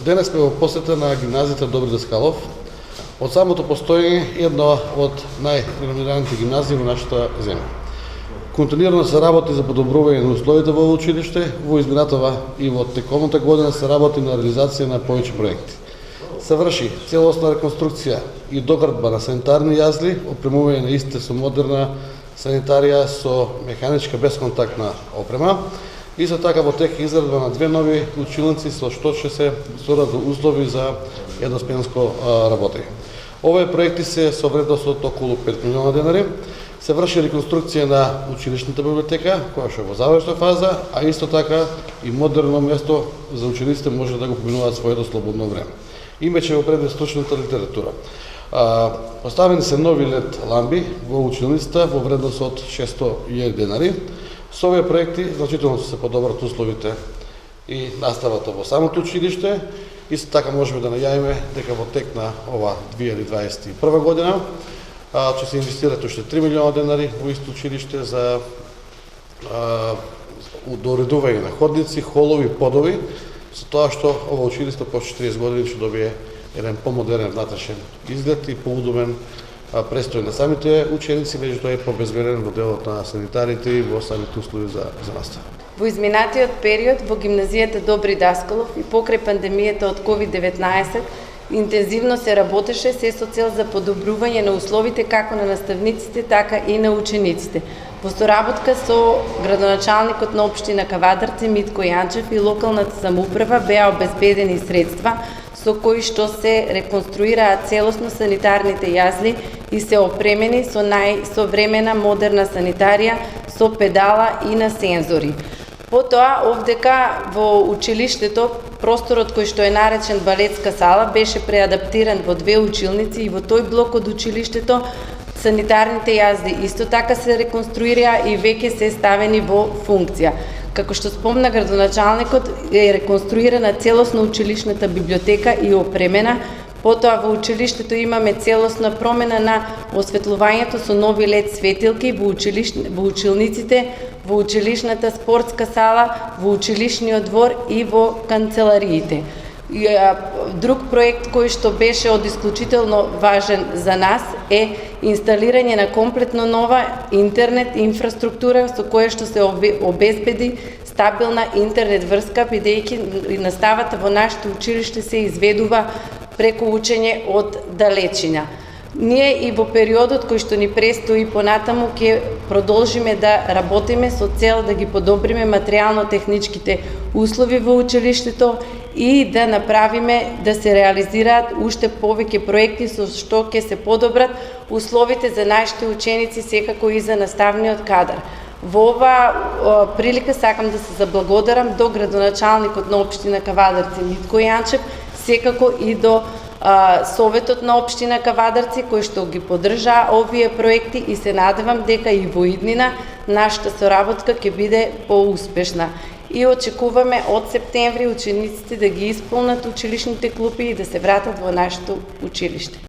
Денес сме во посета на гимназијата Добри Даскалов. Од самото постоење една од најреномираните гимназии во нашата земја. Континуирано се работи за подобрување на условите во училиште, во изминатава и во текомната година се работи на реализација на повеќе проекти. Се врши целосна реконструкција и доградба на санитарни јазли, опремување на истите со модерна санитарија со механичка бесконтактна опрема. Исто така во тек изградба на две нови училници со што ќе се создадат услови за едносменско работење. Овие проекти се со вредност од околу 5 милиона денари. Се врши реконструкција на училишната библиотека, која што е во завршна фаза, а исто така и модерно место за учениците може да го поминуваат своето слободно време. Имече во предмет стручната литература. Поставени се нови лед ламби во училницата во вредност од 600.000 денари. Со овие проекти значително се подобрат условите и наставата во самото училиште. Исто така можеме да најавиме дека во тек на ова 2021 година ќе се инвестират уште 3 милиона денари во исто училиште за доредување на ходници, холови, подови, со тоа што ова училиште по 40 години ќе добие еден помодерен внатрешен изглед и поудобен престој на самите ученици, меѓутоа е побезбеден во делот на санитарите и во самите услови за настава. Во изминатиот период во гимназијата Добри Даскалов и покрај пандемијата од COVID-19 интензивно се работеше се со цел за подобрување на условите како на наставниците, така и на учениците. Во соработка со градоначалникот на општина Кавадарци Митко Јанчев и локалната самоуправа беа обезбедени средства со кои што се реконструираат целосно санитарните јазли и се опремени со најсовремена модерна санитарија со педала и на сензори. Потоа, овдека во училиштето, просторот кој што е наречен балетска сала беше преадаптиран во две училници и во тој блок од училиштето санитарните јазли исто така се реконструира и веќе се ставени во функција. Како што спомна градоначалникот, е реконструирана целосно училишната библиотека и опремена. Потоа во училиштето имаме целосна промена на осветлувањето со нови лед светилки во училниците, во училишната спортска сала, во училишниот двор и во канцелариите. Друг проект кој што беше од исклучително важен за нас е инсталирање на комплетно нова интернет инфраструктура со која што се обезбеди стабилна интернет врска, бидејќи наставата во нашето училиште се изведува преку учење од далечина. Ние и во периодот кој што ни престои понатаму ќе продолжиме да работиме со цел да ги подобриме материјално-техничките услови во училиштето и да направиме да се реализираат уште повеќе проекти со што ќе се подобрат условите за нашите ученици, секако и за наставниот кадар. Во оваа прилика сакам да се заблагодарам до градоначалникот на општина Кавадарци Митко Јанчев, секако и до Советот на општина Кавадарци кој што ги поддржаа овие проекти и се надевам дека и во иднина нашата соработка ќе биде поуспешна. И очекуваме од септември учениците да ги исполнат училишните клупи и да се вратат во нашето училиште.